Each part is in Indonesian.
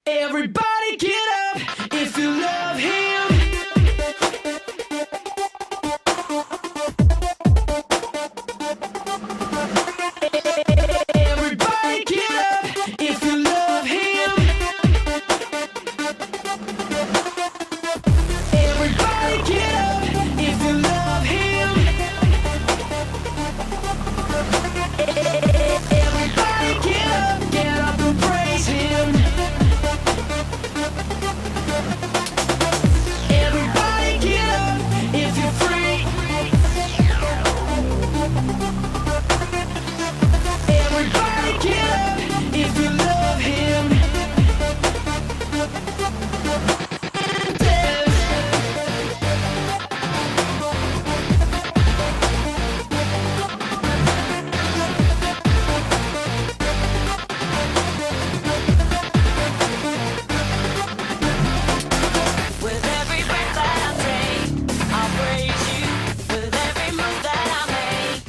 Everybody get up if you love him. Everybody get up if you love him. Everybody get up if you love him. Everybody get up and praise him. Everybody get up if you're free. Everybody get up if you love him. Dance. With every breath that I take, I'll praise you. With every move that I make.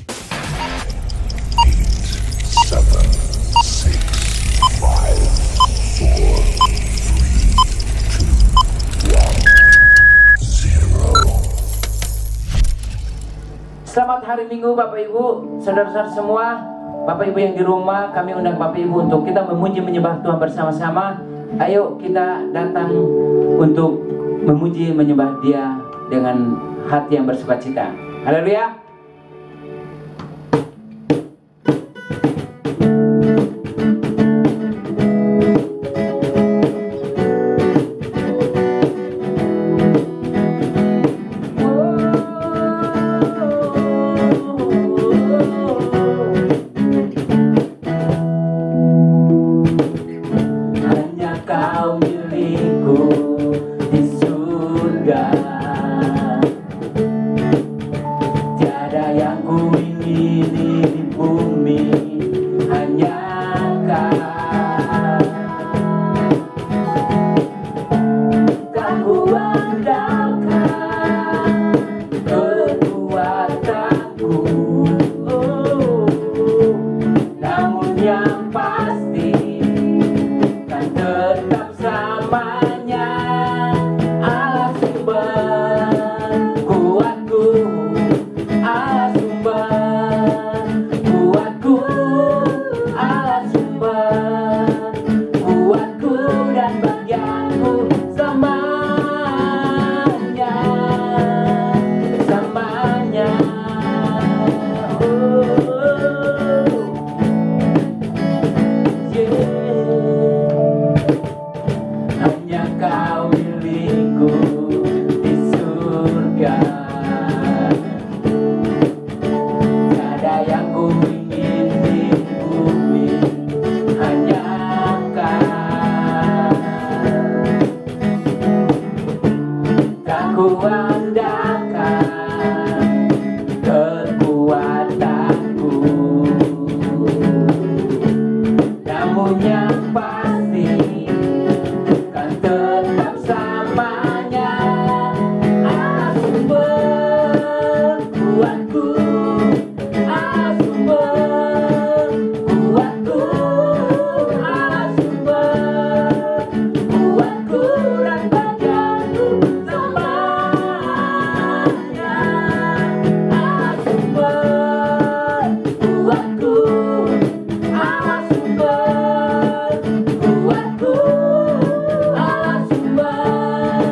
7, 6, 5, 4, 3, 2, 1, 0. Selamat hari Minggu Bapak Ibu, saudara-saudara semua. Bapak Ibu yang di rumah, kami undang Bapak Ibu untuk kita memuji menyembah Tuhan bersama-sama. Ayo kita datang untuk memuji menyembah Dia dengan hati yang bersukacita. Haleluya. Hanya Kau milikku di surga. Tiada yang ku ingini di bumi, hanya Kau. Tak ku andalkan kekuatanku, namun yang pasti kan tetap selamanya Allah sumber kuatku, Allah sumber kuatku, Allah sumber kuatku dan bagianku selamanya, selamanya. Hanya Kau milikku di surga. Tiada yang ku ingin di bumi, hanya Kau. Tak ku andalkan kekuatanku, namun yang pasti kan tetap selamanya Allah sumber kuatku, Allah sumber kuatku, Allah sumber kuatku dan bagianku selamanya. Allah sumber kuatku, Allah sumber kuatku, Allah sumber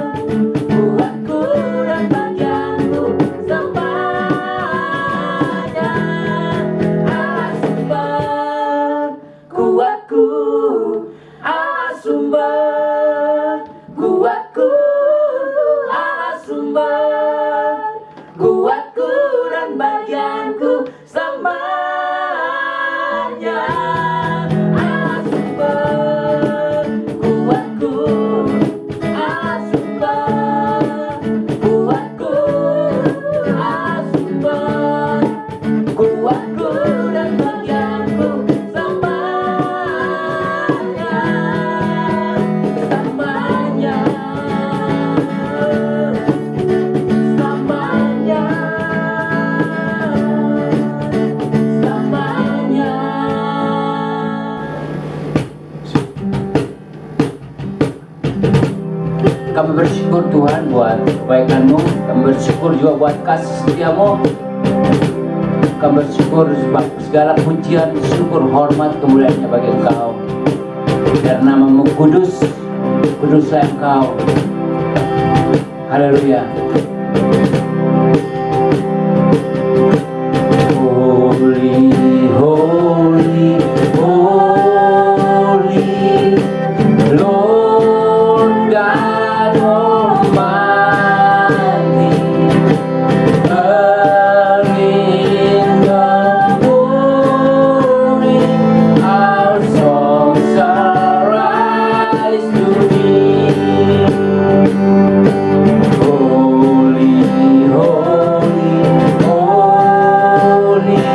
kuatku dan bagianku selamanya. Allah sumber kuatku, Allah sumber kuatku, Allah sumber kuatku dan bagianku selamanya. Allah sumber kuatku, Allah sumber kuatku, Allah sumber kuatku dan bagianku selamanya. Kami bersyukur Tuhan buat kebaikan-Mu. Kami bersyukur juga buat kasih setia-Mu. Kami bersyukur sebab segala pujian, syukur, hormat, kemuliaannya bagi Engkau. Biar nama-Mu kudus, kuduslah Engkau. Haleluya. Holy, holy, holy, Lord God Almighty. Early in the morning, our songs arise to Thee. Holy, holy, holy,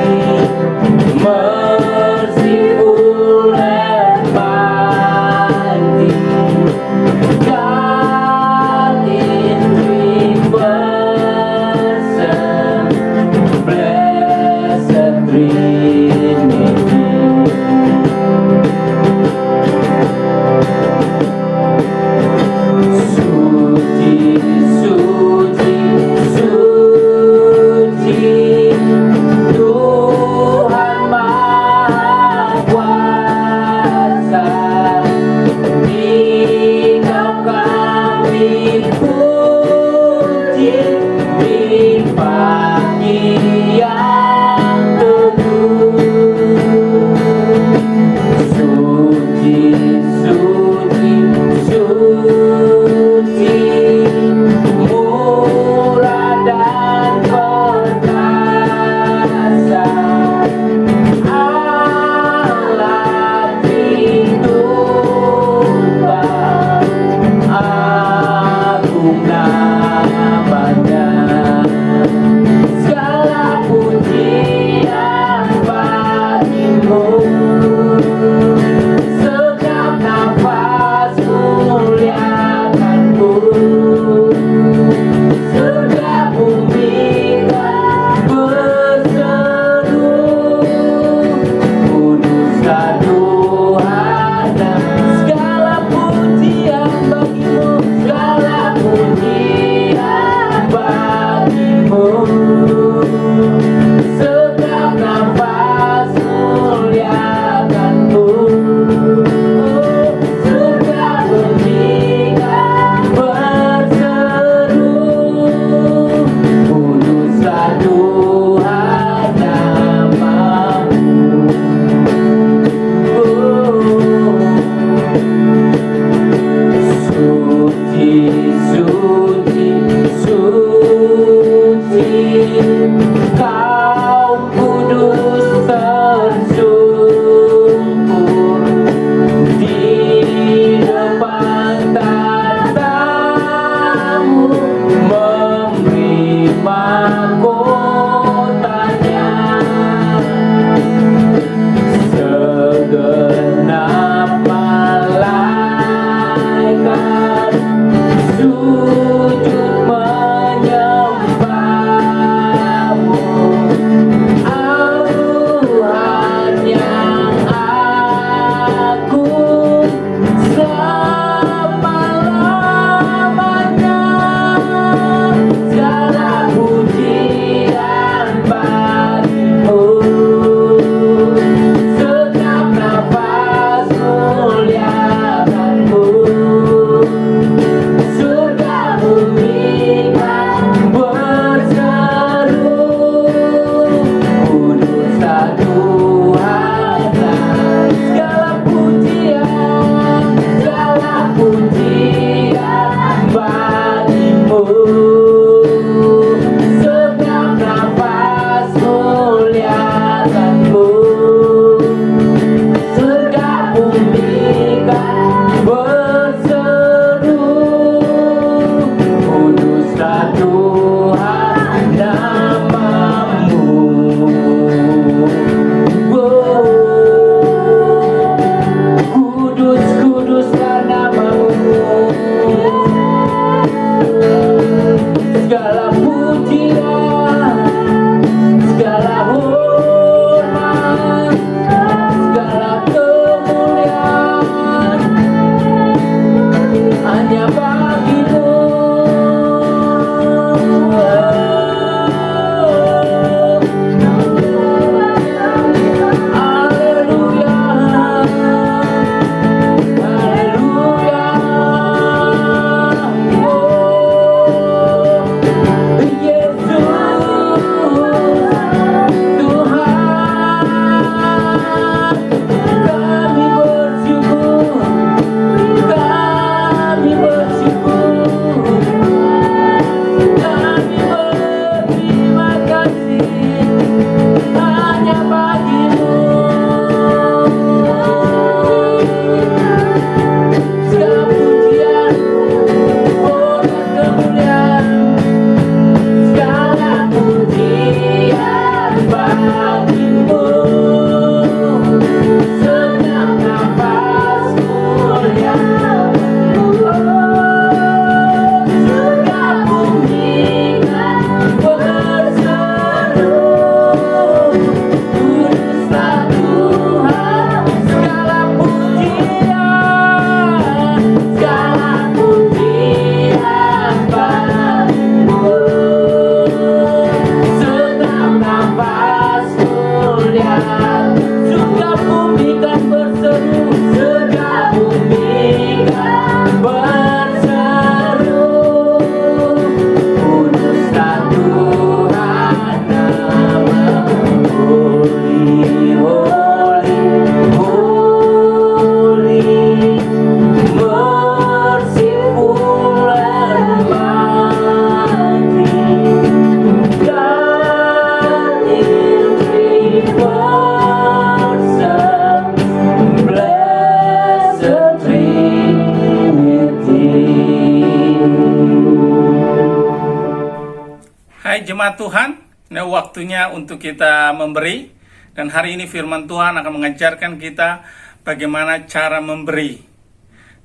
Hai jemaat Tuhan, ini waktunya untuk kita memberi. Dan hari ini firman Tuhan akan mengajarkan kita bagaimana cara memberi.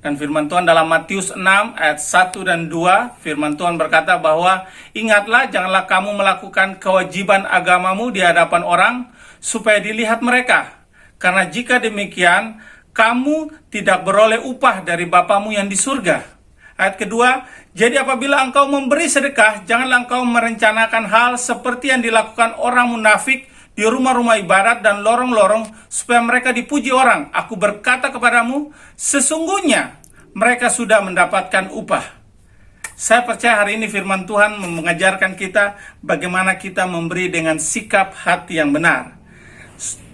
Dan firman Tuhan dalam Matius 6 ayat 1 dan 2, firman Tuhan berkata bahwa ingatlah janganlah kamu melakukan kewajiban agamamu di hadapan orang supaya dilihat mereka. Karena jika demikian, kamu tidak beroleh upah dari Bapamu yang di surga. Ayat kedua, jadi apabila engkau memberi sedekah, janganlah engkau merencanakan hal seperti yang dilakukan orang munafik di rumah-rumah ibadat dan lorong-lorong supaya mereka dipuji orang. Aku berkata kepadamu, sesungguhnya mereka sudah mendapatkan upah. Saya percaya hari ini firman Tuhan mengajarkan kita bagaimana kita memberi dengan sikap hati yang benar.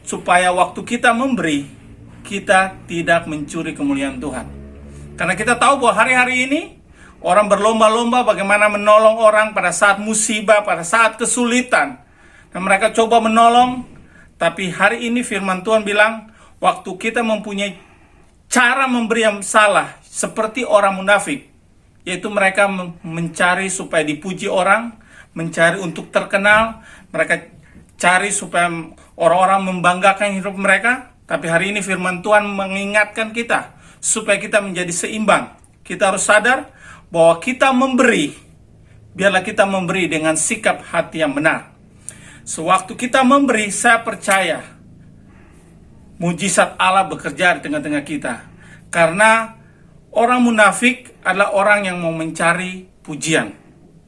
Supaya waktu kita memberi, kita tidak mencuri kemuliaan Tuhan. Karena kita tahu bahwa hari-hari ini orang berlomba-lomba bagaimana menolong orang pada saat musibah, pada saat kesulitan. Dan mereka coba menolong, tapi hari ini firman Tuhan bilang, waktu kita mempunyai cara memberi yang salah, seperti orang munafik, yaitu mereka mencari supaya dipuji orang, mencari untuk terkenal, mereka cari supaya orang-orang membanggakan hidup mereka. Tapi hari ini firman Tuhan mengingatkan kita, supaya kita menjadi seimbang. Kita harus sadar bahwa kita memberi, biarlah kita memberi dengan sikap hati yang benar. Sewaktu kita memberi, saya percaya mujizat Allah bekerja di tengah-tengah kita. Karena orang munafik adalah orang yang mau mencari pujian,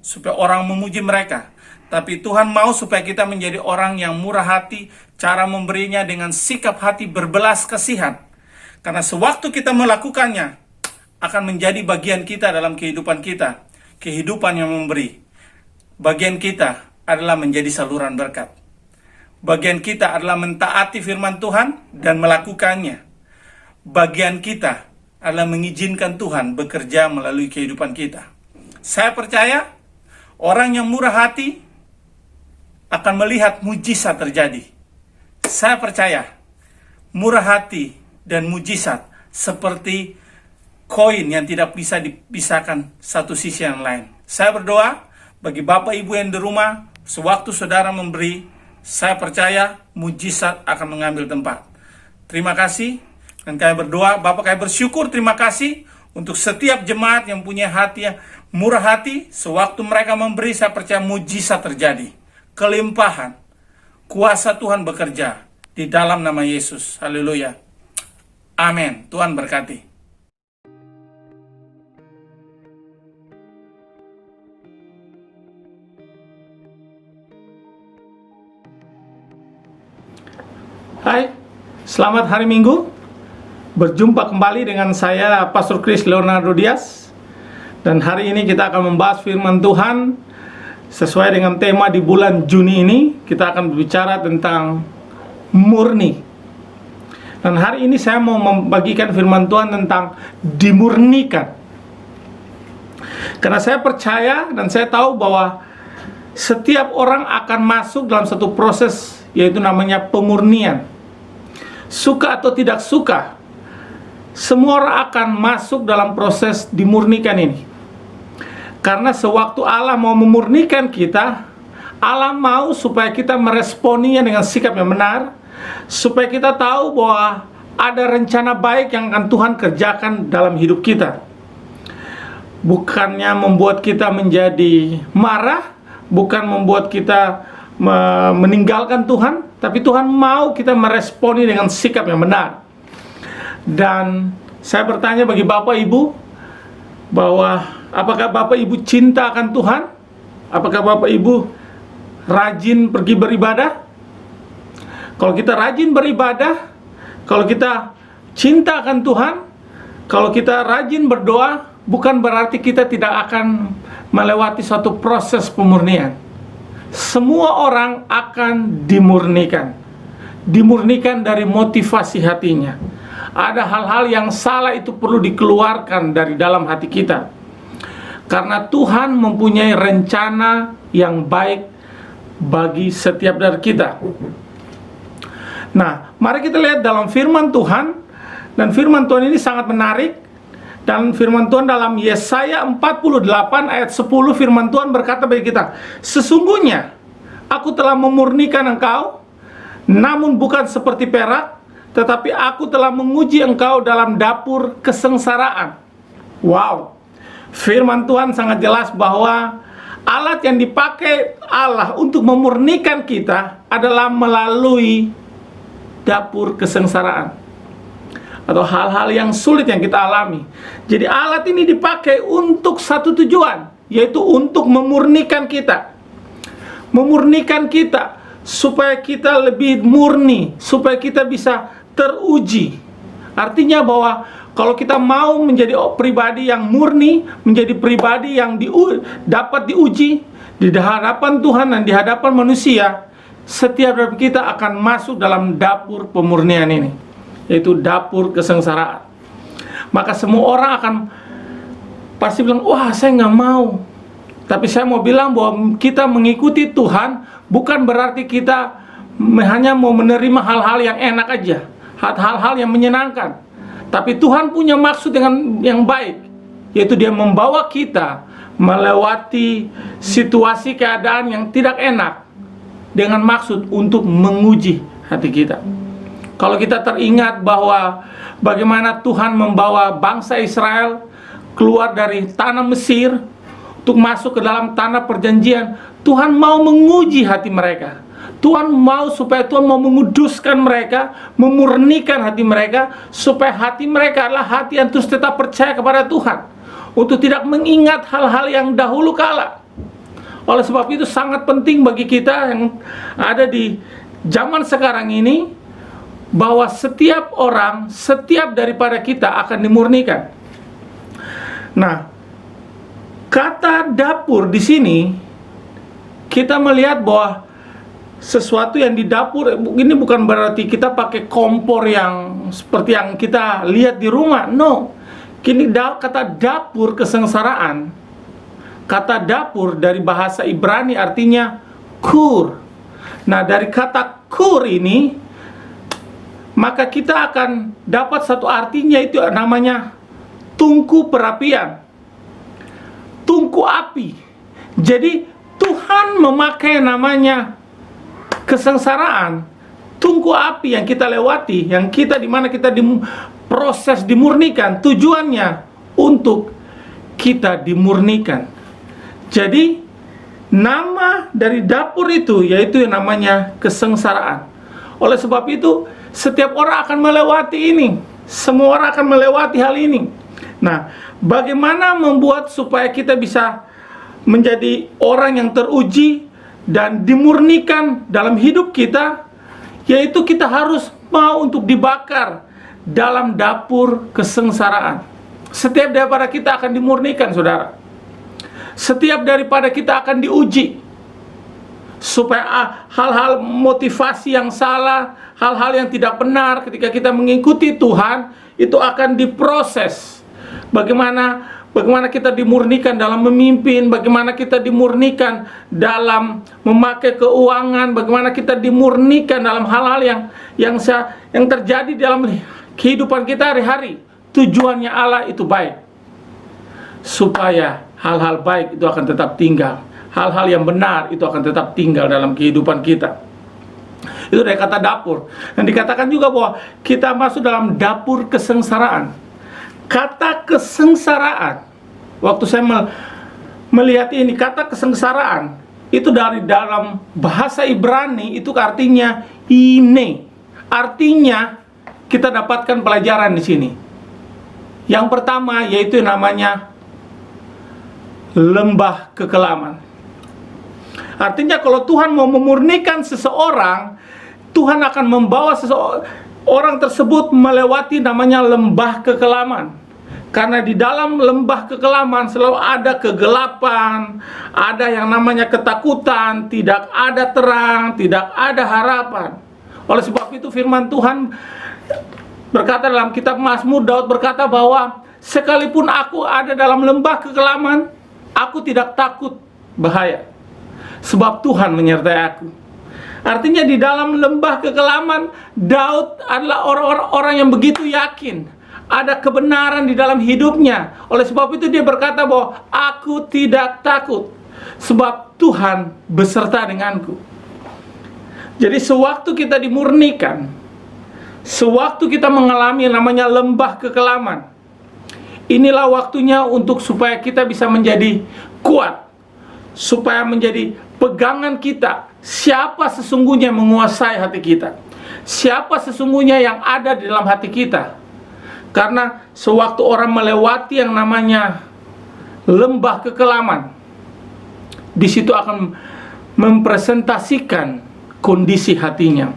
supaya orang memuji mereka. Tapi Tuhan mau supaya kita menjadi orang yang murah hati, cara memberinya dengan sikap hati berbelas kasihan. Karena sewaktu kita melakukannya, akan menjadi bagian kita dalam kehidupan kita. Kehidupan yang memberi. Bagian kita adalah menjadi saluran berkat. Bagian kita adalah mentaati firman Tuhan dan melakukannya. Bagian kita adalah mengizinkan Tuhan bekerja melalui kehidupan kita. Saya percaya, orang yang murah hati akan melihat mujizat terjadi. Saya percaya, murah hati dan mujizat seperti koin yang tidak bisa dipisahkan satu sisi yang lain. Saya berdoa bagi Bapak Ibu yang di rumah, sewaktu saudara memberi, saya percaya mujizat akan mengambil tempat. Terima kasih. Dan kami berdoa, Bapak kami bersyukur, terima kasih untuk setiap jemaat yang punya hati yang murah hati. Sewaktu mereka memberi, saya percaya mujizat terjadi. Kelimpahan, kuasa Tuhan bekerja di dalam nama Yesus. Haleluya. Amin. Tuhan berkati. Hai, selamat hari Minggu. Berjumpa kembali dengan saya, Pastor Chris Leonardo Dias. Dan hari ini kita akan membahas firman Tuhan sesuai dengan tema di bulan Juni ini. Kita akan berbicara tentang murni. Dan hari ini saya mau membagikan firman Tuhan tentang dimurnikan. Karena saya percaya dan saya tahu bahwa setiap orang akan masuk dalam satu proses, yaitu namanya pemurnian. Suka atau tidak suka, semua orang akan masuk dalam proses dimurnikan ini. Karena sewaktu Allah mau memurnikan kita, Allah mau supaya kita meresponinya dengan sikap yang benar, supaya kita tahu bahwa ada rencana baik yang akan Tuhan kerjakan dalam hidup kita. Bukannya membuat kita menjadi marah, bukan membuat kita meninggalkan Tuhan, tapi Tuhan mau kita meresponi dengan sikap yang benar. Dan saya bertanya bagi Bapak Ibu, bahwa apakah Bapak Ibu cinta akan Tuhan? Apakah Bapak Ibu rajin pergi beribadah? Kalau kita rajin beribadah, kalau kita cinta akan Tuhan, kalau kita rajin berdoa, bukan berarti kita tidak akan melewati suatu proses pemurnian. Semua orang akan dimurnikan. Dimurnikan dari motivasi hatinya. Ada hal-hal yang salah itu perlu dikeluarkan dari dalam hati kita. Karena Tuhan mempunyai rencana yang baik bagi setiap dari kita. Nah, mari kita lihat dalam firman Tuhan. Dan firman Tuhan ini sangat menarik. Dan firman Tuhan dalam Yesaya 48 ayat 10, firman Tuhan berkata bagi kita, sesungguhnya aku telah memurnikan engkau, namun bukan seperti perak, tetapi aku telah menguji engkau dalam dapur kesengsaraan. Wow, firman Tuhan sangat jelas bahwa alat yang dipakai Allah untuk memurnikan kita adalah melalui dapur kesengsaraan atau hal-hal yang sulit yang kita alami. Jadi alat ini dipakai untuk satu tujuan, yaitu untuk memurnikan kita. Memurnikan kita supaya kita lebih murni, supaya kita bisa teruji. Artinya bahwa kalau kita mau menjadi pribadi yang murni, menjadi pribadi yang dapat diuji di hadapan Tuhan dan di hadapan manusia, setiap dari kita akan masuk dalam dapur pemurnian ini, yaitu dapur kesengsaraan. Maka semua orang akan pasti bilang, wah saya nggak mau. Tapi saya mau bilang bahwa kita mengikuti Tuhan bukan berarti kita hanya mau menerima hal-hal yang enak aja, hal-hal yang menyenangkan. Tapi Tuhan punya maksud yang baik, yaitu Dia membawa kita melewati situasi keadaan yang tidak enak dengan maksud untuk menguji hati kita. Kalau kita teringat bahwa bagaimana Tuhan membawa bangsa Israel keluar dari tanah Mesir untuk masuk ke dalam tanah perjanjian, Tuhan mau menguji hati mereka. Tuhan mau supaya Tuhan mau menguduskan mereka, memurnikan hati mereka, supaya hati mereka adalah hati yang terus tetap percaya kepada Tuhan, untuk tidak mengingat hal-hal yang dahulu kala. Oleh sebab itu sangat penting bagi kita yang ada di zaman sekarang ini, bahwa setiap orang, setiap daripada kita akan dimurnikan. Nah, kata dapur di sini kita melihat bahwa sesuatu yang di dapur ini bukan berarti kita pakai kompor yang seperti yang kita lihat di rumah. No. Kini kata dapur kesengsaraan. Kata dapur dari bahasa Ibrani artinya kur. Nah, dari kata kur ini maka kita akan dapat satu artinya, itu namanya tungku perapian, tungku api. Jadi Tuhan memakai namanya kesengsaraan, tungku api yang kita lewati, yang kita dimana kita proses dimurnikan, tujuannya untuk kita dimurnikan. Jadi nama dari dapur itu yaitu yang namanya kesengsaraan. Oleh sebab itu setiap orang akan melewati ini, semua orang akan melewati hal ini. Nah, bagaimana membuat supaya kita bisa menjadi orang yang teruji dan dimurnikan dalam hidup kita, yaitu kita harus mau untuk dibakar dalam dapur kesengsaraan. Setiap daripada kita akan dimurnikan, saudara. Setiap daripada kita akan diuji, supaya hal-hal motivasi yang salah, hal-hal yang tidak benar ketika kita mengikuti Tuhan, itu akan diproses. Bagaimana kita dimurnikan dalam memimpin, bagaimana kita dimurnikan dalam memakai keuangan, bagaimana kita dimurnikan dalam hal-hal yang terjadi dalam kehidupan kita hari-hari. Tujuannya Allah itu baik, supaya hal-hal baik itu akan tetap tinggal, hal-hal yang benar itu akan tetap tinggal dalam kehidupan kita. Itu dari kata dapur. Dan dikatakan juga bahwa kita masuk dalam dapur kesengsaraan. Kata kesengsaraan, waktu saya melihat ini, kata kesengsaraan itu dari dalam bahasa Ibrani itu artinya ine. Artinya kita dapatkan pelajaran di sini. Yang pertama yaitu namanya lembah kekelaman. Artinya kalau Tuhan mau memurnikan seseorang, Tuhan akan membawa orang tersebut melewati namanya lembah kekelaman. Karena di dalam lembah kekelaman selalu ada kegelapan, ada yang namanya ketakutan, tidak ada terang, tidak ada harapan. Oleh sebab itu firman Tuhan berkata dalam kitab Mazmur, Daud berkata bahwa sekalipun aku ada dalam lembah kekelaman, aku tidak takut bahaya, sebab Tuhan menyertai aku. Artinya di dalam lembah kekelaman, Daud adalah orang-orang yang begitu yakin ada kebenaran di dalam hidupnya. Oleh sebab itu dia berkata bahwa aku tidak takut, sebab Tuhan beserta denganku. Jadi sewaktu kita dimurnikan, sewaktu kita mengalami yang namanya lembah kekelaman, inilah waktunya untuk supaya kita bisa menjadi kuat, supaya menjadi pegangan kita. Siapa sesungguhnya yang menguasai hati kita? Siapa sesungguhnya yang ada di dalam hati kita? Karena sewaktu orang melewati yang namanya lembah kekelaman, di situ akan mempresentasikan kondisi hatinya.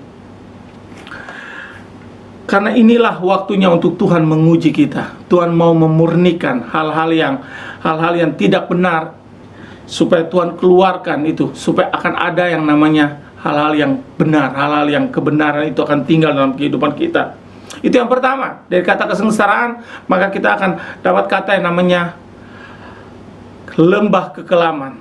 Karena inilah waktunya untuk Tuhan menguji kita. Tuhan mau memurnikan hal-hal yang tidak benar, supaya Tuhan keluarkan itu, supaya akan ada yang namanya hal-hal yang benar, hal-hal yang kebenaran itu akan tinggal dalam kehidupan kita. Itu yang pertama. Dari kata kesengsaraan, maka kita akan dapat kata yang namanya lembah kekelaman.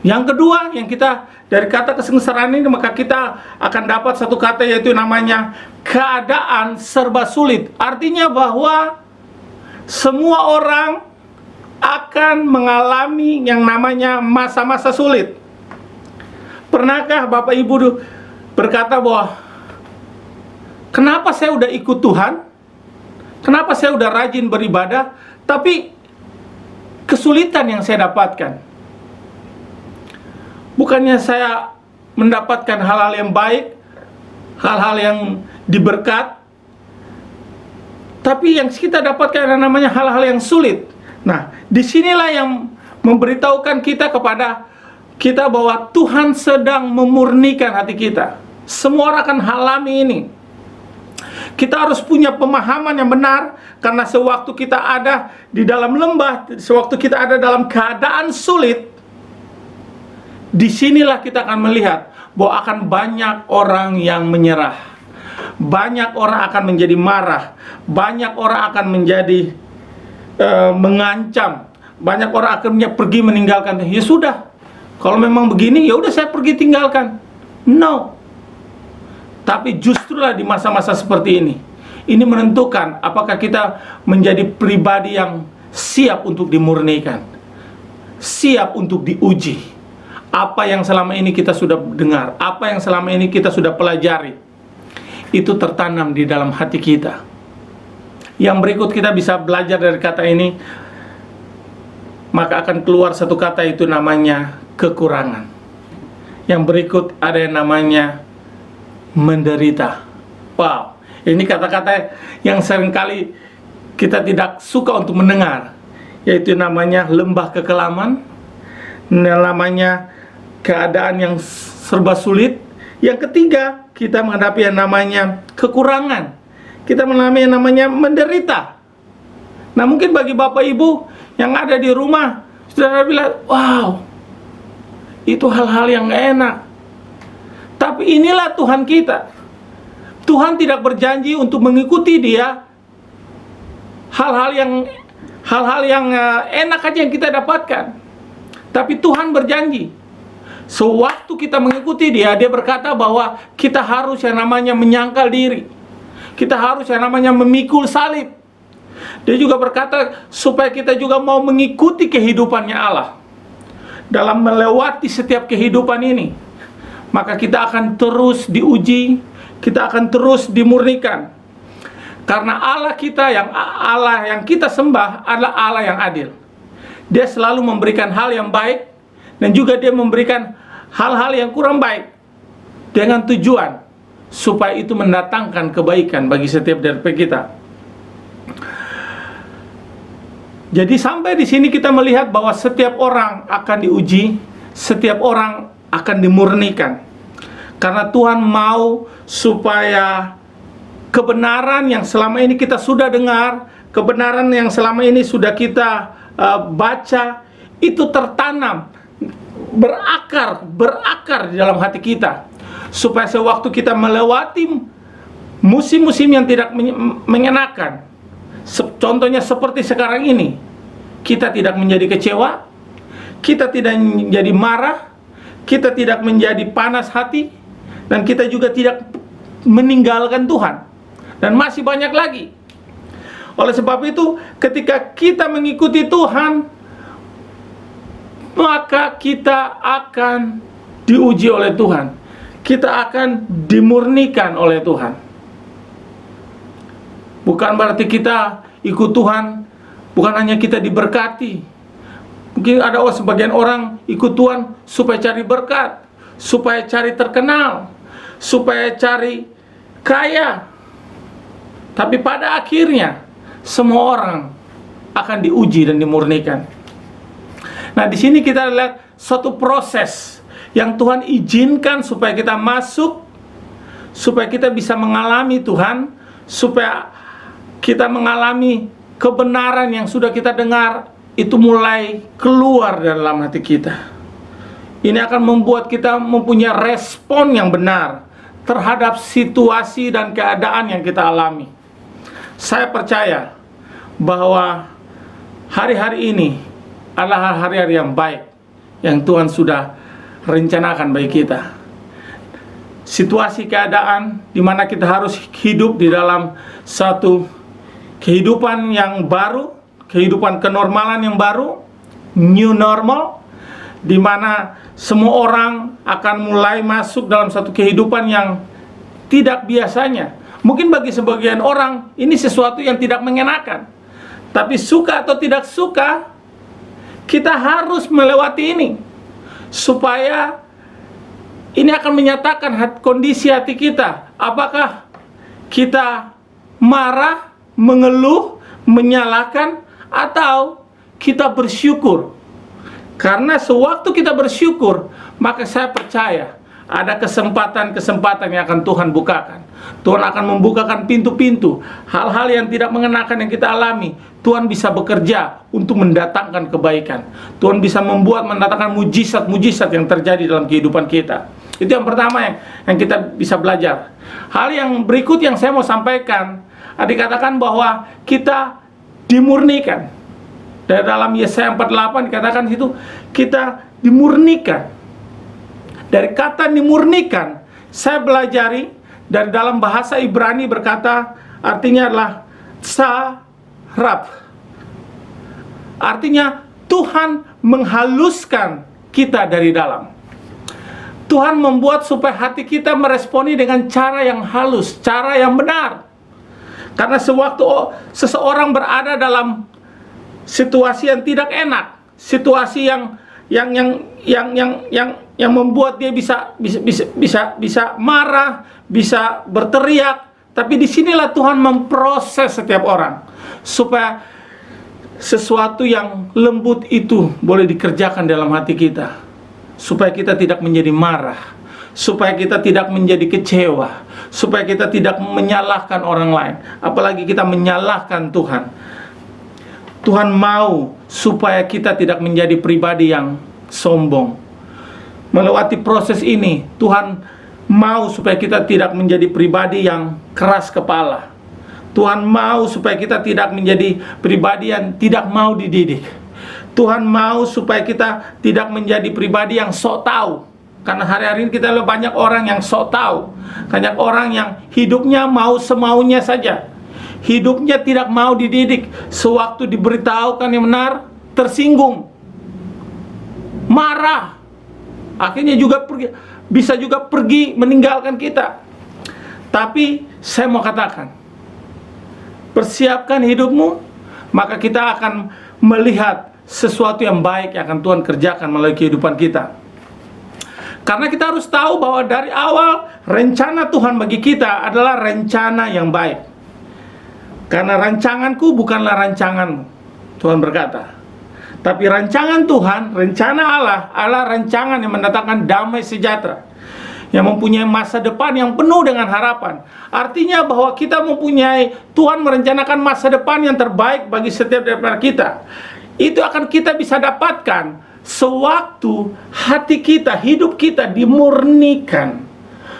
Yang kedua, yang kita dari kata kesengsaraan ini, maka kita akan dapat satu kata, yaitu namanya keadaan serba sulit. Artinya bahwa semua orang akan mengalami yang namanya masa-masa sulit. Pernahkah Bapak Ibu berkata bahwa kenapa saya udah ikut Tuhan, kenapa saya udah rajin beribadah, tapi kesulitan yang saya dapatkan? Bukannya saya mendapatkan hal-hal yang baik, hal-hal yang diberkat, tapi yang kita dapatkan namanya hal-hal yang sulit. Nah, disinilah yang memberitahukan kita kepada kita bahwa Tuhan sedang memurnikan hati kita. Semua orang akan alami ini. Kita harus punya pemahaman yang benar, karena sewaktu kita ada di dalam lembah, sewaktu kita ada dalam keadaan sulit, disinilah kita akan melihat bahwa akan banyak orang yang menyerah, banyak orang akan menjadi marah, banyak orang akan menjadi mengancam, banyak orang akhirnya pergi meninggalkan. Ya sudah, kalau memang begini, ya udah saya pergi tinggalkan. No. Tapi justrulah di masa-masa seperti ini menentukan apakah kita menjadi pribadi yang siap untuk dimurnikan, siap untuk diuji. Apa yang selama ini kita sudah dengar, apa yang selama ini kita sudah pelajari, itu tertanam di dalam hati kita. Yang berikut kita bisa belajar dari kata ini, maka akan keluar satu kata, itu namanya kekurangan. Yang berikut ada yang namanya menderita. Wow, ini kata-kata yang seringkali kita tidak suka untuk mendengar, yaitu namanya lembah kekelaman, namanya keadaan yang serba sulit. Yang ketiga, kita menghadapi yang namanya kekurangan. Kita mengalami yang namanya menderita. Nah, mungkin bagi Bapak Ibu yang ada di rumah, saudara bilang, wow, itu hal-hal yang gak enak. Tapi inilah Tuhan kita. Tuhan tidak berjanji untuk mengikuti Dia hal-hal yang enak aja yang kita dapatkan. Tapi Tuhan berjanji, sewaktu kita mengikuti Dia, Dia berkata bahwa kita harus yang namanya menyangkal diri. Kita harus yang namanya memikul salib. Dia juga berkata supaya kita juga mau mengikuti kehidupannya Allah. Dalam melewati setiap kehidupan ini, maka kita akan terus diuji, kita akan terus dimurnikan. Karena Allah yang kita sembah adalah Allah yang adil. Dia selalu memberikan hal yang baik, dan juga Dia memberikan hal-hal yang kurang baik, dengan tujuan supaya itu mendatangkan kebaikan bagi setiap dari kita. Jadi sampai di sini kita melihat bahwa setiap orang akan diuji, setiap orang akan dimurnikan. Karena Tuhan mau supaya kebenaran yang selama ini kita sudah dengar, kebenaran yang selama ini sudah kita baca, itu tertanam, berakar di dalam hati kita. Supaya sewaktu kita melewati musim-musim yang tidak mengenakan, contohnya seperti sekarang ini, kita tidak menjadi kecewa, kita tidak menjadi marah, kita tidak menjadi panas hati, dan kita juga tidak meninggalkan Tuhan. Dan masih banyak lagi. Oleh sebab itu, ketika kita mengikuti Tuhan, maka kita akan diuji oleh Tuhan. Kita akan dimurnikan oleh Tuhan. Bukan berarti kita ikut Tuhan, bukan hanya kita diberkati. Mungkin ada sebagian orang ikut Tuhan supaya cari berkat, supaya cari terkenal, supaya cari kaya. Tapi pada akhirnya semua orang akan diuji dan dimurnikan. Nah, di sini kita lihat suatu proses yang Tuhan izinkan supaya kita masuk, supaya kita bisa mengalami Tuhan, supaya kita mengalami kebenaran yang sudah kita dengar itu mulai keluar dalam hati kita. Ini akan membuat kita mempunyai respon yang benar terhadap situasi dan keadaan yang kita alami. Saya percaya bahwa hari-hari ini adalah hari-hari yang baik yang Tuhan sudah rencanakan bagi kita. Situasi keadaan di mana kita harus hidup di dalam satu kehidupan yang baru, kehidupan kenormalan yang baru, new normal, di mana semua orang akan mulai masuk dalam satu kehidupan yang tidak biasanya. Mungkin bagi sebagian orang ini sesuatu yang tidak mengenakan, tapi suka atau tidak suka, kita harus melewati ini, supaya ini akan menyatakan kondisi hati kita. Apakah kita marah, mengeluh, menyalahkan, atau kita bersyukur? Karena sewaktu kita bersyukur, maka saya percaya ada kesempatan-kesempatan yang akan Tuhan bukakan. Tuhan akan membukakan pintu-pintu. Hal-hal yang tidak mengenakan yang kita alami, Tuhan bisa bekerja untuk mendatangkan kebaikan. Tuhan bisa mendatangkan mujizat-mujizat yang terjadi dalam kehidupan kita. Itu yang pertama yang kita bisa belajar. Hal yang berikut yang saya mau sampaikan, dikatakan bahwa kita dimurnikan. Dari dalam Yesaya 48 dikatakan itu kita dimurnikan. Dari kata dimurnikan, saya belajari dari dalam bahasa Ibrani berkata, artinya adalah saraf. Artinya Tuhan menghaluskan kita dari dalam. Tuhan membuat supaya hati kita meresponi dengan cara yang halus, cara yang benar. Karena sewaktu seseorang berada dalam situasi yang tidak enak, situasi yang membuat dia bisa marah, bisa berteriak, tapi disinilah Tuhan memproses setiap orang supaya sesuatu yang lembut itu boleh dikerjakan dalam hati kita, supaya kita tidak menjadi marah, supaya kita tidak menjadi kecewa, supaya kita tidak menyalahkan orang lain, apalagi kita menyalahkan Tuhan. Tuhan mau supaya kita tidak menjadi pribadi yang sombong. Melewati proses ini, Tuhan mau supaya kita tidak menjadi pribadi yang keras kepala. Tuhan mau supaya kita tidak menjadi pribadi yang tidak mau dididik. Tuhan mau supaya kita tidak menjadi pribadi yang sok tahu. Karena hari-hari ini kita lihat banyak orang yang sok tahu. Banyak orang yang hidupnya mau semaunya saja. Hidupnya tidak mau dididik. Sewaktu diberitahukan yang benar, tersinggung, marah, akhirnya juga bisa juga pergi meninggalkan kita. Tapi saya mau katakan, persiapkan hidupmu, maka kita akan melihat sesuatu yang baik yang akan Tuhan kerjakan melalui kehidupan kita. Karena kita harus tahu bahwa dari awal rencana Tuhan bagi kita adalah rencana yang baik. Karena rancanganku bukanlah rancanganmu, Tuhan berkata. Tapi rancangan Tuhan, rencana Allah adalah rancangan yang mendatangkan damai sejahtera, yang mempunyai masa depan yang penuh dengan harapan. Artinya bahwa kita mempunyai, Tuhan merencanakan masa depan yang terbaik bagi setiap daripada kita. Itu akan kita bisa dapatkan sewaktu hati kita, hidup kita dimurnikan.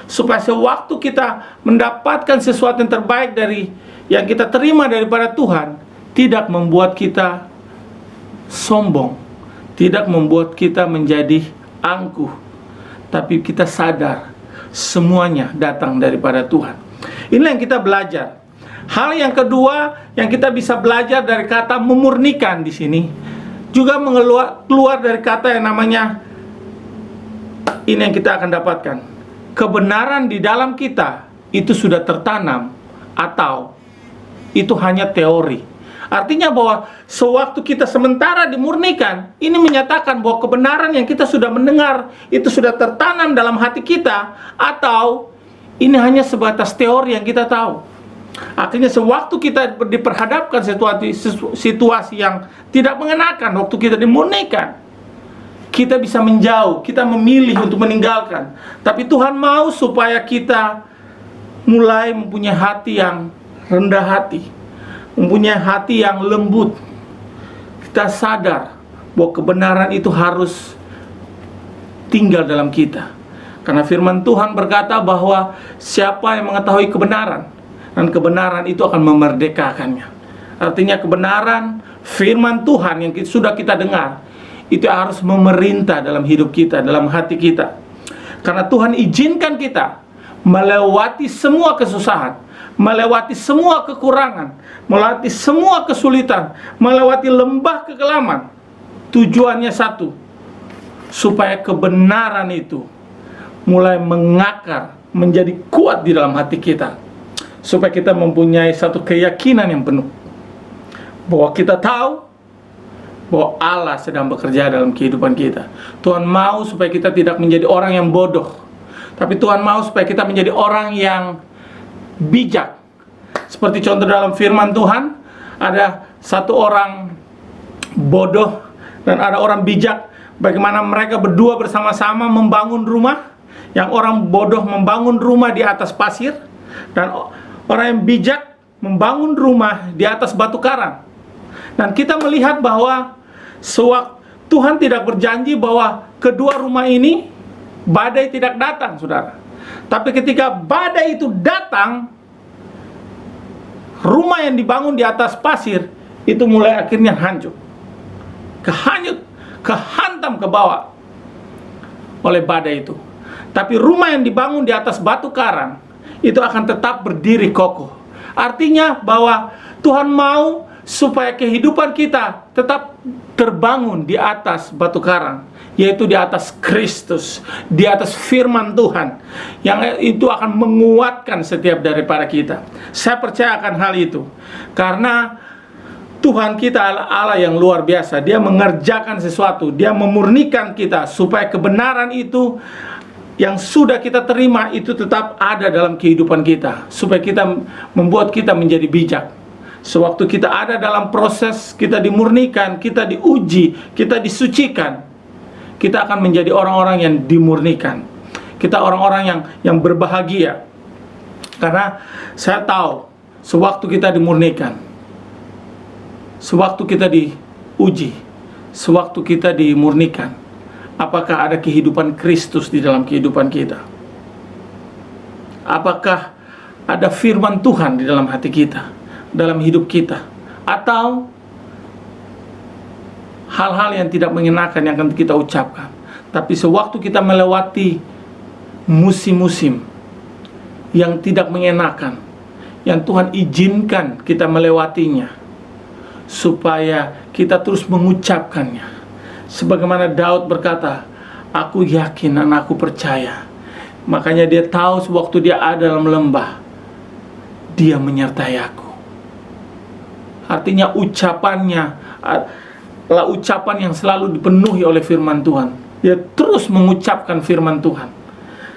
Supaya sewaktu kita mendapatkan sesuatu yang terbaik dari yang kita terima daripada Tuhan, tidak membuat kita sombong, tidak membuat kita menjadi angkuh, tapi kita sadar semuanya datang daripada Tuhan. Inilah yang kita belajar. Hal yang kedua yang kita bisa belajar dari kata memurnikan di sini juga keluar dari kata yang namanya, ini yang kita akan dapatkan. Kebenaran di dalam kita itu sudah tertanam atau itu hanya teori. Artinya bahwa sewaktu kita sementara dimurnikan, ini menyatakan bahwa kebenaran yang kita sudah mendengar itu sudah tertanam dalam hati kita, atau ini hanya sebatas teori yang kita tahu. Artinya sewaktu kita diperhadapkan situasi yang tidak mengenakan, waktu kita dimurnikan, kita bisa menjauh, kita memilih untuk meninggalkan. Tapi Tuhan mau supaya kita mulai mempunyai hati yang rendah hati, mempunyai hati yang lembut. Kita sadar bahwa kebenaran itu harus tinggal dalam kita. Karena firman Tuhan berkata bahwa siapa yang mengetahui kebenaran, dan kebenaran itu akan memerdekakannya. Artinya kebenaran firman Tuhan yang sudah kita dengar, itu harus memerintah dalam hidup kita, dalam hati kita. Karena Tuhan izinkan kita melewati semua kesusahan, melewati semua kekurangan, melewati semua kesulitan, melewati lembah kekelaman. Tujuannya satu, supaya kebenaran itu mulai mengakar, menjadi kuat di dalam hati kita, supaya kita mempunyai satu keyakinan yang penuh bahwa kita tahu bahwa Allah sedang bekerja dalam kehidupan kita. Tuhan mau supaya kita tidak menjadi orang yang bodoh, tapi Tuhan mau supaya kita menjadi orang yang bijak. Seperti contoh dalam firman Tuhan, ada satu orang bodoh dan ada orang bijak. Bagaimana mereka berdua bersama-sama membangun rumah. Yang orang bodoh membangun rumah di atas pasir, dan orang yang bijak membangun rumah di atas batu karang. Dan kita melihat bahwa sewaktu Tuhan tidak berjanji bahwa kedua rumah ini badai tidak datang, saudara. Tapi ketika badai itu datang, rumah yang dibangun di atas pasir itu mulai akhirnya hancur, kehantam ke bawah oleh badai itu. Tapi rumah yang dibangun di atas batu karang itu akan tetap berdiri kokoh. Artinya bahwa Tuhan mau supaya kehidupan kita tetap terbangun di atas batu karang, yaitu di atas Kristus, di atas firman Tuhan, yang itu akan menguatkan setiap daripada kita. Saya percaya akan hal itu, karena Tuhan kita Allah yang luar biasa. Dia mengerjakan sesuatu, Dia memurnikan kita supaya kebenaran itu yang sudah kita terima itu tetap ada dalam kehidupan kita, supaya kita membuat kita menjadi bijak. Sewaktu kita ada dalam proses, kita dimurnikan, kita diuji, kita disucikan, kita akan menjadi orang-orang yang dimurnikan. Kita orang-orang yang berbahagia. Karena saya tahu, sewaktu kita dimurnikan, sewaktu kita diuji, sewaktu kita dimurnikan, apakah ada kehidupan Kristus di dalam kehidupan kita? Apakah ada firman Tuhan di dalam hati kita, dalam hidup kita? Atau hal-hal yang tidak mengenakan yang akan kita ucapkan? Tapi sewaktu kita melewati musim-musim yang tidak mengenakan, yang Tuhan izinkan kita melewatinya, supaya kita terus mengucapkannya. Sebagaimana Daud berkata, aku yakin dan aku percaya. Makanya dia tahu sewaktu dia ada dalam lembah, Dia menyertai aku. Artinya ucapannya adalah ucapan yang selalu dipenuhi oleh firman Tuhan. Dia terus mengucapkan firman Tuhan.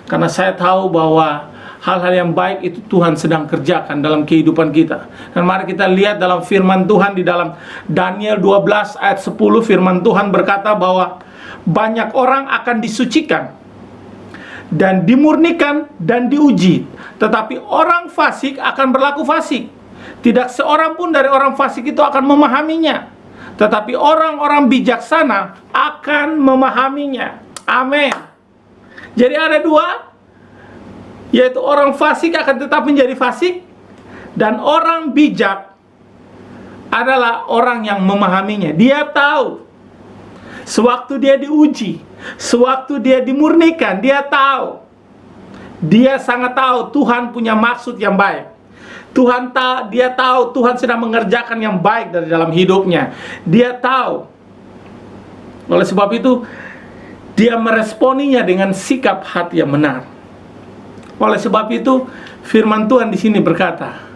Karena saya tahu bahwa hal-hal yang baik itu Tuhan sedang kerjakan dalam kehidupan kita. Dan mari kita lihat dalam firman Tuhan di dalam Daniel 12 ayat 10, firman Tuhan berkata bahwa banyak orang akan disucikan dan dimurnikan dan diuji, tetapi orang fasik akan berlaku fasik. Tidak seorang pun dari orang fasik itu akan memahaminya, tetapi orang-orang bijaksana akan memahaminya. Amin. Jadi ada dua, yaitu orang fasik akan tetap menjadi fasik, dan orang bijak adalah orang yang memahaminya. Dia tahu sewaktu dia diuji, sewaktu dia dimurnikan, dia tahu, dia sangat tahu Tuhan punya maksud yang baik. Dia tahu Tuhan sedang mengerjakan yang baik dari dalam hidupnya. Dia tahu. Oleh sebab itu, dia meresponinya dengan sikap hati yang benar. Oleh sebab itu, firman Tuhan di sini berkata,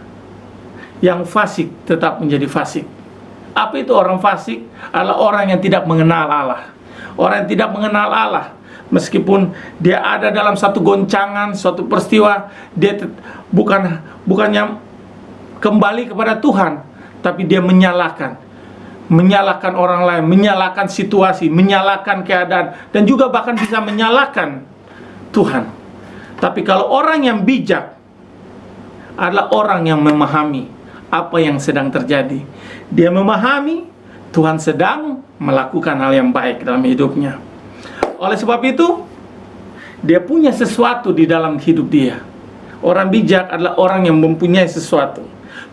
yang fasik tetap menjadi fasik. Apa itu orang fasik? Adalah orang yang tidak mengenal Allah. Orang yang tidak mengenal Allah, meskipun dia ada dalam satu goncangan, suatu peristiwa, dia bukannya kembali kepada Tuhan, tapi dia menyalahkan orang lain, menyalahkan situasi, menyalahkan keadaan, dan juga bahkan bisa menyalahkan Tuhan. Tapi kalau orang yang bijak adalah orang yang memahami apa yang sedang terjadi. Dia memahami Tuhan sedang melakukan hal yang baik dalam hidupnya. Oleh sebab itu, dia punya sesuatu di dalam hidup dia. Orang bijak adalah orang yang mempunyai sesuatu.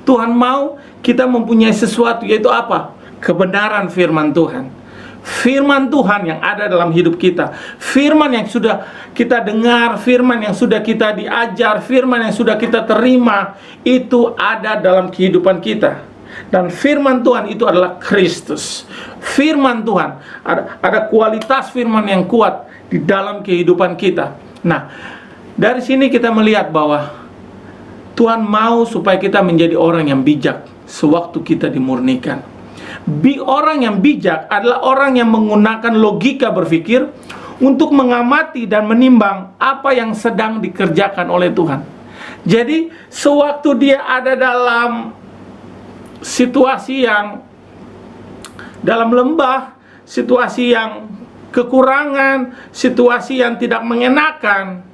Tuhan mau kita mempunyai sesuatu, yaitu apa? Kebenaran firman Tuhan. Firman Tuhan yang ada dalam hidup kita. Firman yang sudah kita dengar, firman yang sudah kita diajar, firman yang sudah kita terima, itu ada dalam kehidupan kita. Dan firman Tuhan itu adalah Kristus. Firman Tuhan, ada kualitas firman yang kuat di dalam kehidupan kita. Nah, dari sini kita melihat bahwa Tuhan mau supaya kita menjadi orang yang bijak sewaktu kita dimurnikan. Orang yang bijak adalah orang yang menggunakan logika berpikir untuk mengamati dan menimbang apa yang sedang dikerjakan oleh Tuhan. Jadi, sewaktu dia ada dalam situasi yang dalam lembah, situasi yang kekurangan, situasi yang tidak mengenakan,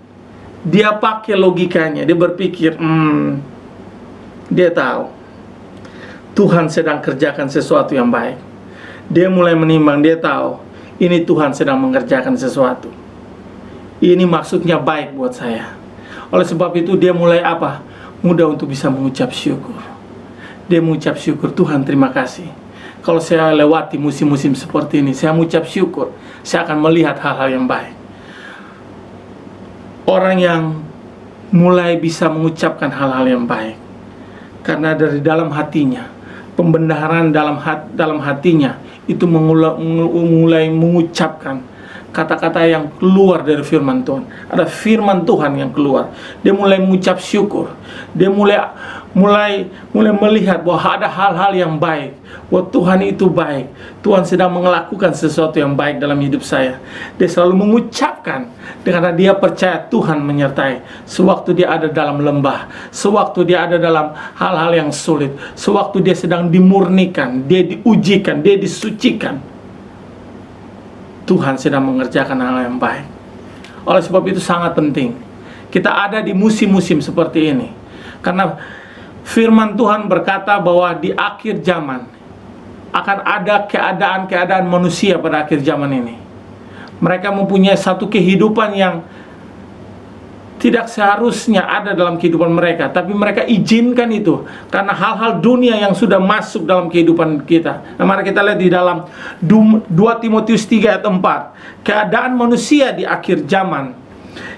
dia pakai logikanya. Dia berpikir, dia tahu Tuhan sedang kerjakan sesuatu yang baik. Dia mulai menimbang, dia tahu ini Tuhan sedang mengerjakan sesuatu. Ini maksudnya baik buat saya. Oleh sebab itu dia mulai apa? Mudah untuk bisa mengucap syukur. Dia mengucap syukur, Tuhan terima kasih. Kalau saya lewati musim-musim seperti ini, saya mengucap syukur. Saya akan melihat hal-hal yang baik. Orang yang mulai bisa mengucapkan hal-hal yang baik, karena dari dalam hatinya, pembenaran dalam hatinya, itu mulai mengucapkan kata-kata yang keluar dari firman Tuhan. Ada firman Tuhan yang keluar. Dia mulai mengucap syukur. Dia mulai melihat bahwa ada hal-hal yang baik, bahwa Tuhan itu baik. Tuhan sedang melakukan sesuatu yang baik dalam hidup saya. Dia selalu mengucapkan karena dia percaya Tuhan menyertai. Sewaktu dia ada dalam lembah, sewaktu dia ada dalam hal-hal yang sulit, sewaktu dia sedang dimurnikan, dia diujikan, dia disucikan, Tuhan sedang mengerjakan hal yang baik. Oleh sebab itu sangat penting kita ada di musim-musim seperti ini. Karena firman Tuhan berkata bahwa di akhir zaman akan ada keadaan-keadaan manusia pada akhir zaman ini. Mereka mempunyai satu kehidupan yang tidak seharusnya ada dalam kehidupan mereka, tapi mereka izinkan itu karena hal-hal dunia yang sudah masuk dalam kehidupan kita. Nah, mari kita lihat di dalam 2 Timotius 3 ayat 4. Keadaan manusia di akhir zaman.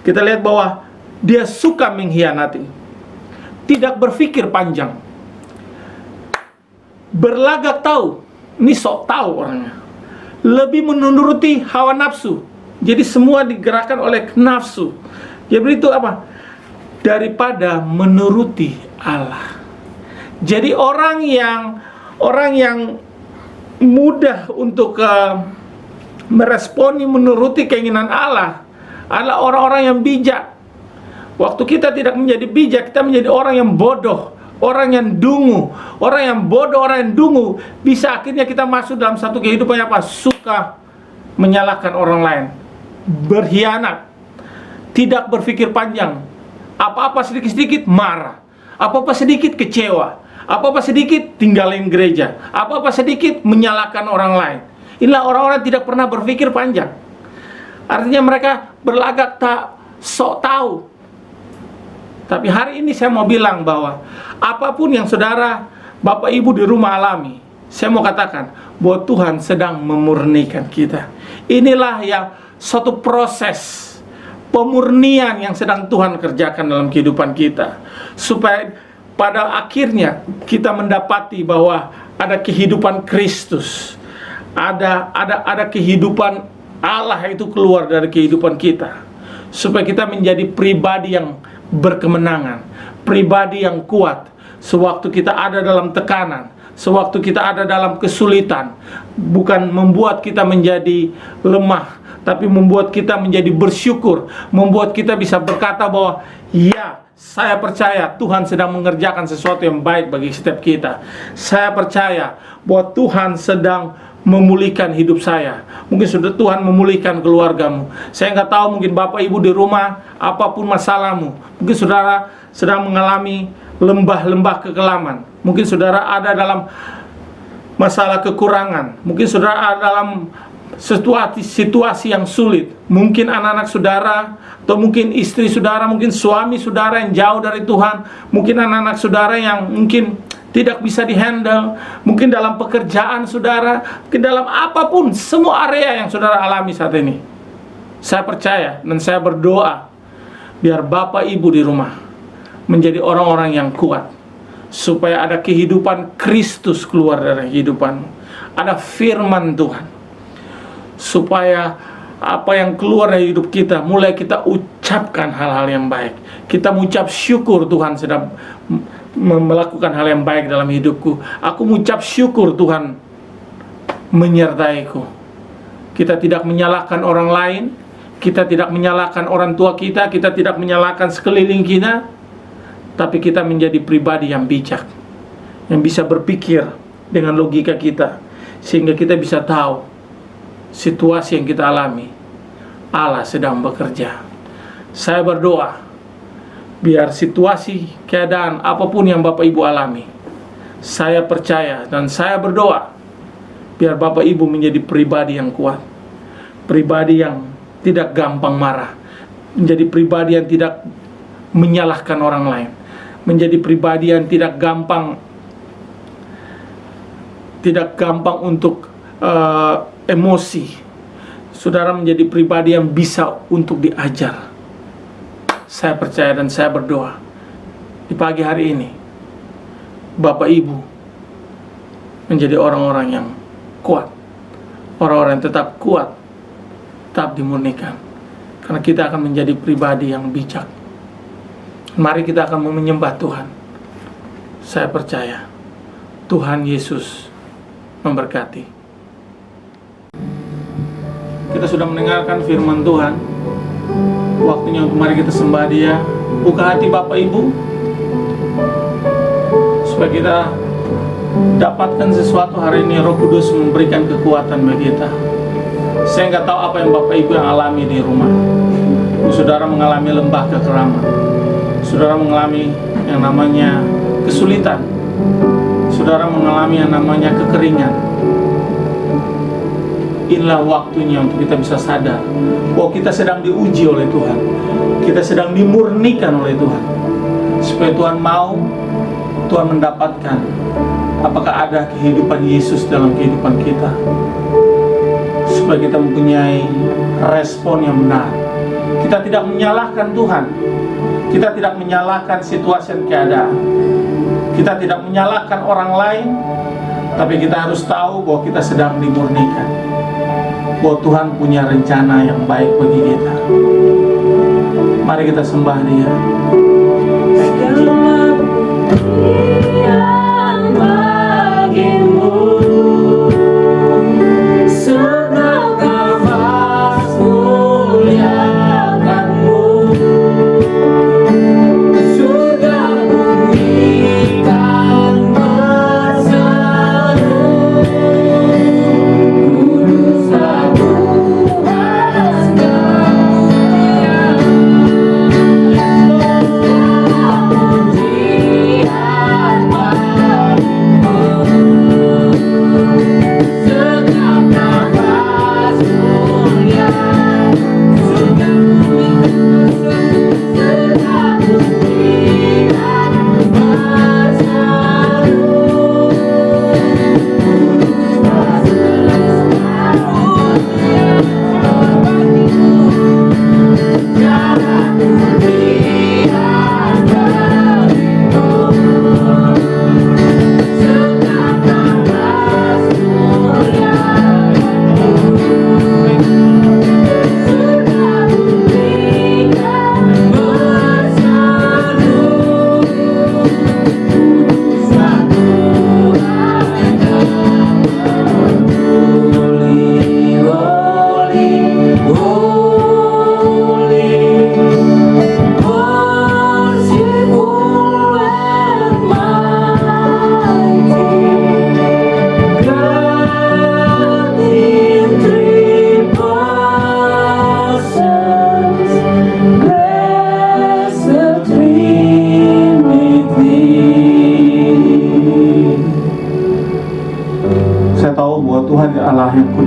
Kita lihat bahwa dia suka mengkhianati, tidak berpikir panjang, berlagak tahu. Ini sok tahu orangnya. Lebih menuruti hawa nafsu. Jadi semua digerakkan oleh nafsu. Jadi itu apa? Daripada menuruti Allah. Jadi orang yang mudah untuk meresponi menuruti keinginan Allah adalah orang-orang yang bijak. Waktu kita tidak menjadi bijak, kita menjadi orang yang bodoh, orang yang dungu. Orang yang bodoh, orang yang dungu, bisa akhirnya kita masuk dalam satu kehidupan yang apa? Suka menyalahkan orang lain, berkhianat, tidak berpikir panjang. Apa-apa sedikit-sedikit marah, apa-apa sedikit kecewa, apa-apa sedikit tinggalin gereja, apa-apa sedikit menyalahkan orang lain. Inilah orang-orang tidak pernah berpikir panjang. Artinya mereka berlagak tak sok tahu. Tapi hari ini saya mau bilang bahwa apapun yang saudara, Bapak Ibu di rumah alami, saya mau katakan bahwa Tuhan sedang memurnikan kita. Inilah yang suatu proses pemurnian yang sedang Tuhan kerjakan dalam kehidupan kita, supaya pada akhirnya kita mendapati bahwa ada kehidupan Kristus, ada kehidupan Allah itu keluar dari kehidupan kita, supaya kita menjadi pribadi yang berkemenangan, pribadi yang kuat sewaktu kita ada dalam tekanan, sewaktu kita ada dalam kesulitan. Bukan membuat kita menjadi lemah, tapi membuat kita menjadi bersyukur, membuat kita bisa berkata bahwa ya, saya percaya Tuhan sedang mengerjakan sesuatu yang baik bagi setiap kita. Saya percaya bahwa Tuhan sedang memulihkan hidup saya. Mungkin sudah Tuhan memulihkan keluargamu. Saya nggak tahu, mungkin Bapak Ibu di rumah, apapun masalahmu, mungkin saudara sedang mengalami lembah-lembah kekelaman. Mungkin saudara ada dalam masalah kekurangan. Mungkin saudara ada dalam situasi yang sulit. Mungkin anak-anak saudara, atau mungkin istri saudara, mungkin suami saudara yang jauh dari Tuhan. Mungkin anak-anak saudara yang mungkin tidak bisa dihandle. Mungkin dalam pekerjaan saudara, mungkin dalam apapun, semua area yang saudara alami saat ini. Saya percaya dan saya berdoa, biar Bapak Ibu di rumah menjadi orang-orang yang kuat, supaya ada kehidupan Kristus keluar dari kehidupanmu. Ada firman Tuhan, supaya apa yang keluar dari hidup kita, mulai kita ucapkan hal-hal yang baik. Kita mengucap syukur Tuhan sedang melakukan hal yang baik dalam hidupku. Aku mengucap syukur Tuhan menyertaiku. Kita tidak menyalahkan orang lain, kita tidak menyalahkan orang tua kita tidak menyalahkan sekeliling kita, tapi kita menjadi pribadi yang bijak, yang bisa berpikir dengan logika kita, sehingga kita bisa tahu situasi yang kita alami, Allah sedang bekerja. Saya berdoa, biar situasi, keadaan apapun yang Bapak Ibu alami, saya percaya dan saya berdoa, biar Bapak Ibu menjadi pribadi yang kuat, pribadi yang tidak gampang marah, menjadi pribadi yang tidak menyalahkan orang lain, menjadi pribadi yang tidak gampang untuk emosi. Saudara menjadi pribadi yang bisa untuk diajar. Saya percaya dan saya berdoa, di pagi hari ini Bapak Ibu menjadi orang-orang yang kuat, orang-orang yang tetap kuat, tetap dimurnikan, karena kita akan menjadi pribadi yang bijak. Mari kita akan menyembah Tuhan. Saya percaya Tuhan Yesus memberkati. Kita sudah mendengarkan firman Tuhan. Waktunya untuk mari kita sembah Dia. Buka hati Bapak Ibu, supaya kita dapatkan sesuatu hari ini. Roh Kudus memberikan kekuatan bagi kita. Saya nggak tahu apa yang Bapak Ibu yang alami di rumah. Saudara mengalami lembah kekeraman, saudara mengalami yang namanya kesulitan, saudara mengalami yang namanya kekeringan. Inilah waktunya untuk kita bisa sadar bahwa kita sedang diuji oleh Tuhan, kita sedang dimurnikan oleh Tuhan, supaya Tuhan mau, Tuhan mendapatkan apakah ada kehidupan Yesus dalam kehidupan kita, supaya kita mempunyai respon yang benar. Kita tidak menyalahkan Tuhan, kita tidak menyalahkan situasi dan keadaan, kita tidak menyalahkan orang lain, tapi kita harus tahu bahwa kita sedang dimurnikan, bahwa Tuhan punya rencana yang baik bagi kita. Mari kita sembah Dia. Yang bagimu segala nafas muliakanmu, surga bumi kan berseru, kuduslah Tuhan sekalian. Pujian bagi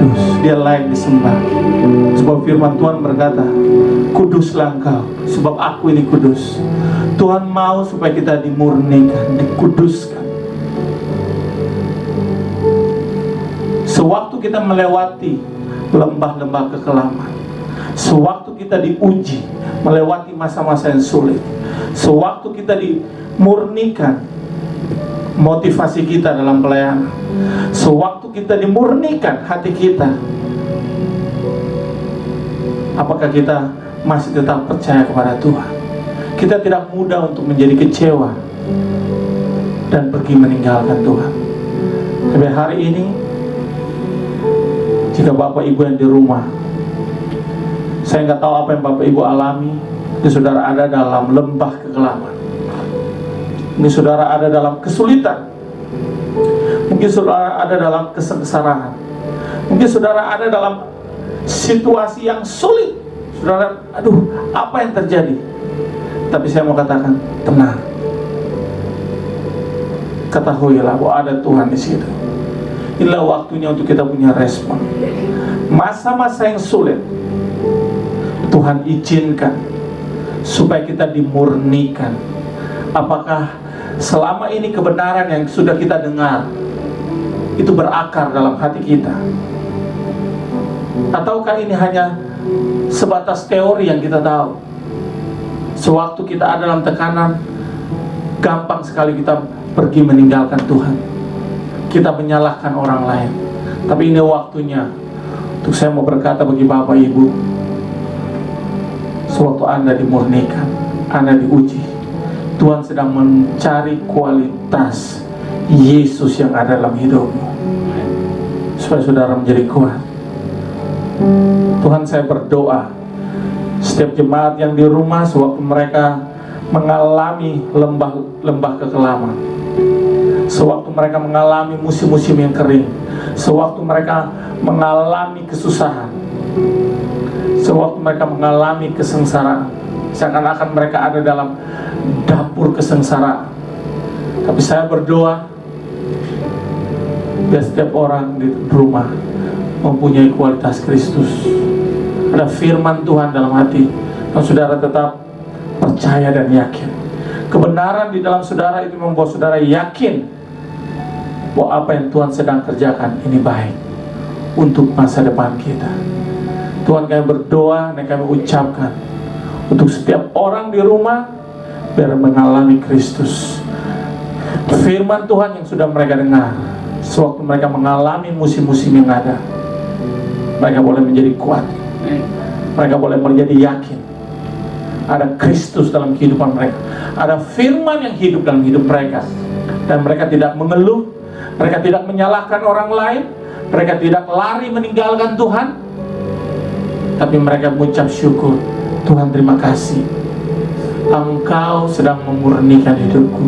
kudus, Dia layak disembah. Sebab firman Tuhan berkata, kuduslah engkau, sebab aku ini kudus. Tuhan mau supaya kita dimurnikan, dikuduskan. Sewaktu kita melewati lembah-lembah kekelaman, sewaktu kita diuji, melewati masa-masa yang sulit, sewaktu kita dimurnikan motivasi kita dalam pelayanan, sewaktu kita dimurnikan hati kita, apakah kita masih tetap percaya kepada Tuhan? Kita tidak mudah untuk menjadi kecewa dan pergi meninggalkan Tuhan. Tapi hari ini, jika Bapak Ibu yang di rumah, saya nggak tahu apa yang Bapak Ibu alami, ini saudara ada dalam lembah kekelaman, ini saudara ada dalam kesulitan, mungkin saudara ada dalam kesengsaraan, mungkin saudara ada dalam situasi yang sulit. Saudara, aduh, apa yang terjadi? Tapi saya mau katakan, tenang. Ketahuilah bahwa ada Tuhan di situ. Inilah waktunya untuk kita punya respon. Masa-masa yang sulit, Tuhan izinkan supaya kita dimurnikan. Apakah selama ini kebenaran yang sudah kita dengar itu berakar dalam hati kita? Ataukah ini hanya sebatas teori yang kita tahu? Sewaktu kita ada dalam tekanan, gampang sekali kita pergi meninggalkan Tuhan. Kita menyalahkan orang lain. Tapi ini waktunya untuk saya mau berkata bagi Bapak Ibu, sewaktu Anda dimurnikan, Anda diuji, Tuhan sedang mencari kualitas Yesus yang ada dalam hidupmu, supaya saudara menjadi kuat. Tuhan, saya berdoa setiap jemaat yang di rumah, sewaktu mereka mengalami lembah kekelaman, sewaktu mereka mengalami musim-musim yang kering, sewaktu mereka mengalami kesusahan, sewaktu mereka mengalami kesengsaraan, seakan-akan mereka ada dalam dapur kesengsaraan. Tapi saya berdoa, biar setiap orang di rumah mempunyai kualitas Kristus. Ada firman Tuhan dalam hati, dan saudara tetap percaya dan yakin. Kebenaran di dalam saudara itu membuat saudara yakin bahwa apa yang Tuhan sedang kerjakan ini baik untuk masa depan kita. Tuhan, kami berdoa dan kami ucapkan untuk setiap orang di rumah, biar mengalami Kristus. Firman Tuhan yang sudah mereka dengar, sewaktu mereka mengalami musim-musim yang ada, mereka boleh menjadi kuat. Mereka boleh menjadi yakin ada Kristus dalam kehidupan mereka, ada firman yang hidup dalam hidup mereka, dan mereka tidak mengeluh, mereka tidak menyalahkan orang lain, mereka tidak lari meninggalkan Tuhan, tapi mereka mengucap syukur. Tuhan, terima kasih, Engkau sedang memurnikan hidupku,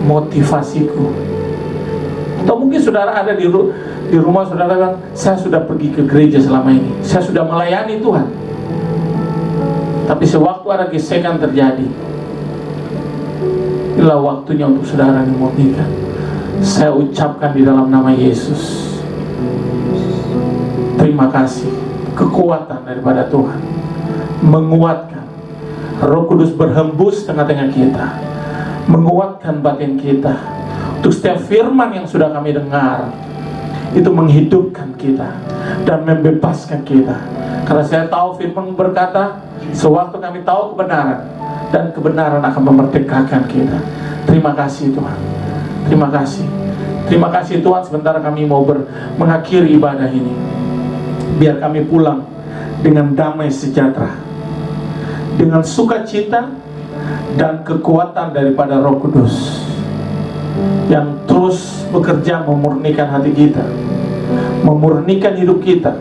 motivasiku. Atau mungkin saudara ada di rumah saudara bilang, saya sudah pergi ke gereja selama ini, saya sudah melayani Tuhan, tapi sewaktu ada gesekan terjadi, inilah waktunya untuk saudara dimurnikan. Saya ucapkan di dalam nama Yesus, terima kasih, kekuatan daripada Tuhan menguatkan. Roh Kudus berhembus tengah-tengah kita, menguatkan batin kita. Untuk setiap firman yang sudah kami dengar, itu menghidupkan kita dan membebaskan kita. Karena saya tahu firman berkata, sewaktu kami tahu kebenaran, dan kebenaran akan memerdekakan kita. Terima kasih Tuhan, terima kasih. Terima kasih Tuhan, sebentar kami mau mengakhiri ibadah ini. Biar kami pulang dengan damai sejahtera, dengan sukacita dan kekuatan daripada Roh Kudus yang terus bekerja memurnikan hati kita, memurnikan hidup kita,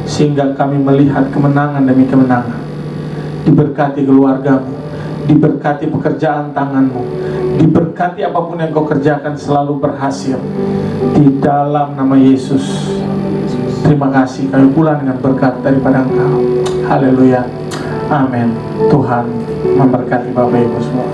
sehingga kami melihat kemenangan demi kemenangan. Diberkati keluargamu, diberkati pekerjaan tanganmu, diberkati apapun yang kau kerjakan selalu berhasil di dalam nama Yesus. Terima kasih, kami pulang dengan berkat daripada Engkau. Haleluya, amin. Tuhan memberkati Bapak Ibu semua.